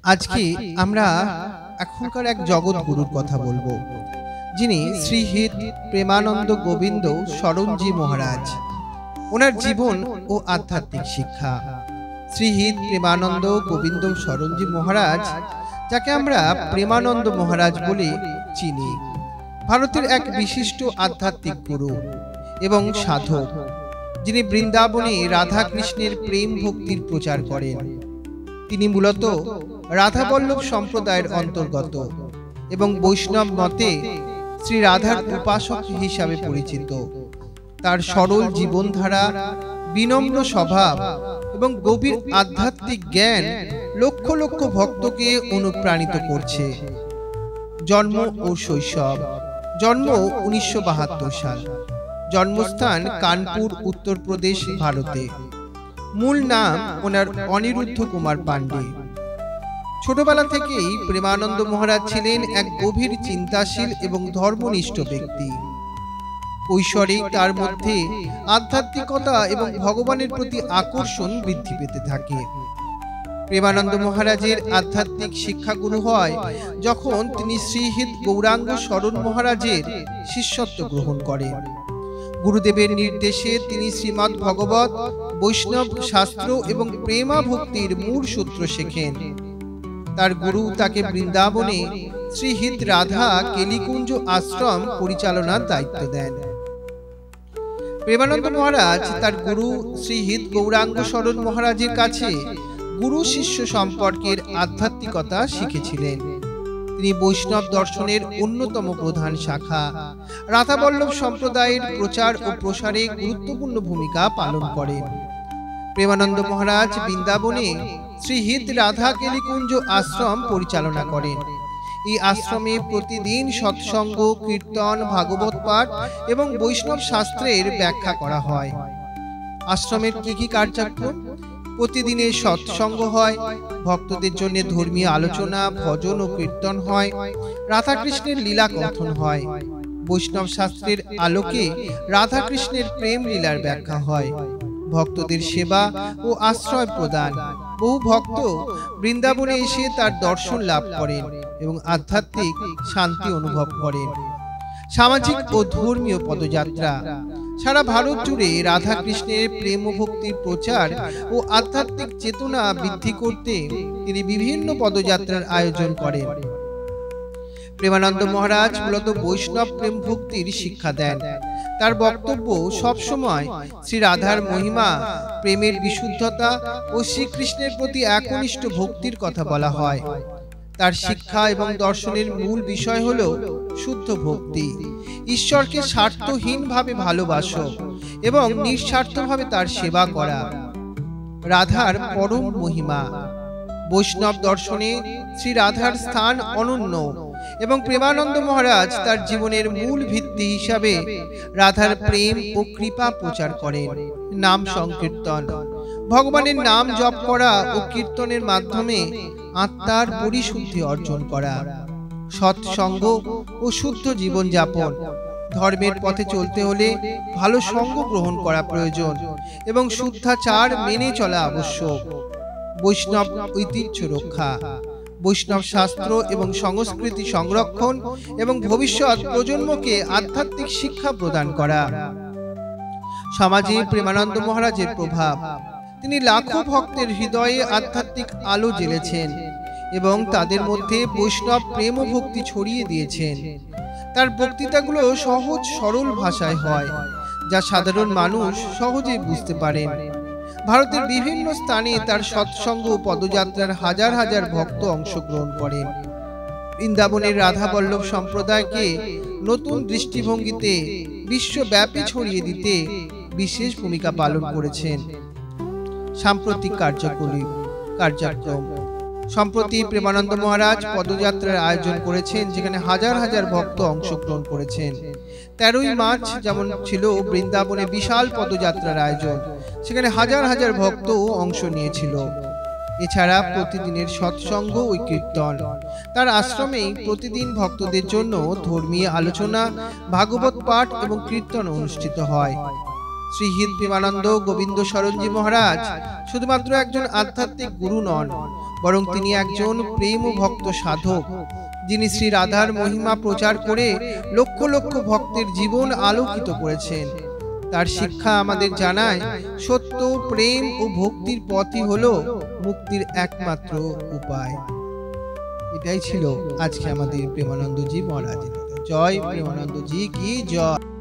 আজকে আমরা এখনকার এক জগৎ গুরুর কথা বলবো, যিনি শ্রীহিত প্রেমানন্দ গোবিন্দ শরণজি মহারাজ। ওনার জীবন ও আধ্যাত্মিক শিক্ষা। শ্রীহিত প্রেমানন্দ গোবিন্দ শরণজি মহারাজ, যাকে আমরা প্রেমানন্দ মহারাজ বলে চিনি, ভারতের এক বিশিষ্ট আধ্যাত্মিক গুরু এবং সাধক, যিনি বৃন্দাবনে রাধা কৃষ্ণের প্রেম ভক্তির প্রচার করেন। তিনি মূলত রাধাবল্লভ সম্প্রদায়ের অন্তর্গত এবং বৈষ্ণব মতে শ্রী রাধার উপাসক হিসাবে পরিচিত। তার সরল জীবনধারা, বিনম্র স্বভাব এবং গভীর আধ্যাত্মিক জ্ঞান লক্ষ লক্ষ ভক্তকে অনুপ্রাণিত করছে। জন্ম ও শৈশব। জন্ম 1972 সাল। জন্মস্থান কানপুর, উত্তরপ্রদেশ, ভারতে। মূল নাম ওনার অনিরুদ্ধ কুমার পাণ্ডে। ছোটবেলা থেকেই প্রেমানন্দ মহারাজ ছিলেন এক গভীর চিন্তাশীল এবং ধর্মনিষ্ঠ ব্যক্তি। কৈশোরে তার মধ্যে আধ্যাত্মিকতা এবং ভগবানের প্রতি আকর্ষণ বৃদ্ধি পেতে থাকে। প্রেমানন্দ মহারাজের আধ্যাত্মিক শিক্ষাগুরু হয় যখন তিনি শ্রীহিত গৌরাঙ্গ শরণ মহারাজের শিষ্যত্ব গ্রহণ করেন। গুরুদেবের নির্দেশে তিনি শ্রীমদ্ ভগবত, বৈষ্ণব শাস্ত্র এবং প্রেমা ভক্তির মূল সূত্র শেখেন। তার গুরু তাকে বৃন্দাবনে শ্রীহিত রাধা কেলিকুঞ্জ আশ্রম পরিচালনার দায়িত্ব দেন। প্রেমানন্দ মহারাজ তার গুরু শ্রীহিত গৌরাঙ্গ শরণ মহারাজের কাছে গুরু শিষ্য সম্পর্কের আধ্যাত্মিকতা শিখেছিলেন। তিনি বৈষ্ণব দর্শনের অন্যতম প্রধান শাখা রাধাবল্লভ সম্প্রদায়ের প্রচার ও প্রসারে গুরুত্বপূর্ণ ভূমিকা পালন করেন। প্রেমানন্দ মহারাজ বৃন্দাবনে শ্রীহিত রাধা কেলিকুঞ্জ আশ্রম পরিচালনা করেন। এই আশ্রমে প্রতিদিন সৎসঙ্গ, কীর্তন, ভাগবত পাঠ এবং বৈষ্ণব শাস্ত্রের ব্যাখ্যা করা হয়। আশ্রমের কি কার্যক্রম? প্রতিদিনের সৎসঙ্গ হয়, ভক্তদের জন্য ধর্মীয় আলোচনা, ভজন ও কীর্তন হয়, রাধাকৃষ্ণের লীলা কথন হয়, বৈষ্ণব শাস্ত্রের আলোকে রাধাকৃষ্ণের প্রেম লীলার ব্যাখ্যা হয়, ভক্তদের সেবা ও আশ্রয় প্রদান। বহু ভক্ত বৃন্দাবনে এসে তার দর্শন লাভ করেন এবং আধ্যাত্মিক শান্তি অনুভব করেন। সামাজিক ও ধর্মীয় পদযাত্রা। সারা ভারত জুড়ে রাধা কৃষ্ণের প্রেম ও ভক্তির প্রচার ও আধ্যাত্মিক চেতনা বৃদ্ধি করতে তিনি বিভিন্ন পদযাত্রার আয়োজন করেন। প্রেমানন্দ মহারাজ মূলত বৈষ্ণব প্রেম ভক্তির শিক্ষা দেন। তার বক্তব্য সবসময় শ্রী রাধার মহিমা, প্রেমের বিশুদ্ধতা ও শ্রীকৃষ্ণের প্রতি একনিষ্ঠ ভক্তির কথা বলা হয়। তার শিক্ষা এবং দর্শনের মূল বিষয় হল শুদ্ধ ভক্তি, ঈশ্বরকে স্বার্থহীনভাবে ভালোবাসা এবং নিঃস্বার্থভাবে তার সেবা করা। রাধার পরম মহিমা। বৈষ্ণব দর্শনে শ্রী রাধার স্থান অনন্য এবং প্রেমানন্দ মহারাজ তার জীবনের মূল ভিত্তি হিসাবে রাধার প্রেম ও কৃপা প্রচার করেন। নাম সংকীর্তন। ভগবানের নাম জপ করা ও কীর্তনের মাধ্যমে আত্মার পরিশুদ্ধি অর্জন করা। সৎসঙ্গ ও শুদ্ধ জীবন যাপন। ধর্মের পথে চলতে হলে ভালো সঙ্গ গ্রহণ করা প্রয়োজন এবং শুদ্ধাচার মেনে চলা আবশ্যক। বৈষ্ণব ঐতিহ্য রক্ষা। বৈষ্ণব শাস্ত্র এবং সংস্কৃতি সংরক্ষণ এবং ভবিষ্যৎ প্রজন্মকে আধ্যাত্মিক শিক্ষা প্রদান করা। সমাজে প্রেমানন্দ মহারাজের প্রভাব। তিনি লাখো ভক্তের হৃদয়ে আধ্যাত্মিক আলো জ্বেলেছেন এবং তাদের মধ্যে বৈষ্ণব প্রেম ও ভক্তি ছড়িয়ে দিয়েছেন। তার বক্তৃতাগুলো সহজ সরল ভাষায় হয়, যা সাধারণ মানুষ সহজেই বুঝতে পারেন। ভারতের বিভিন্ন স্থানে তার সৎসঙ্গ ও পদযাত্রার হাজার হাজার ভক্ত অংশগ্রহণ করেন। বৃন্দাবনের রাধাবল্লভ সম্প্রদায়কে নতুন দৃষ্টিভঙ্গিতে বিশ্বব্যাপী ছড়িয়ে দিতে বিশেষ ভূমিকা পালন করেছেন। সাম্প্রতিক কার্যক্রম। সম্প্রতি প্রেমানন্দ মহারাজ পদযাত্রার আয়োজন করেছেন, যেখানে হাজার হাজার ভক্ত অংশগ্রহণ করেছেন। 13ই মার্চ যেমন ছিল বৃন্দাবনে বিশাল পদযাত্রার আয়োজন, সেখানে হাজার হাজার ভক্ত অংশ নিয়েছিল। এছাড়া প্রতিদিনের সৎসঙ্গ ও কীর্তন। তার আশ্রমেই প্রতিদিন ভক্তদের জন্য ধর্মীয় আলোচনা, ভাগবত পাঠ এবং কীর্তন অনুষ্ঠিত হয়। শ্রীহিত প্রেমানন্দ গোবিন্দ শরণজি মহারাজ শুধুমাত্র একজন আধ্যাত্মিক গুরু নন, বরং তিনি একজন প্রেম ভক্ত সাধক, যিনি শ্রী রাধার মহিমা প্রচার করে লক্ষ লক্ষ ভক্তের জীবন আলোকিত করেছেন। তার শিক্ষা আমাদের জানায় সত্য, প্রেম ও ভক্তির পথই হলো মুক্তির একমাত্র উপায়। এটাই ছিল আজকে আমাদের প্রেমানন্দজি মহারাজের। জয় প্রেমানন্দজি কি জয়।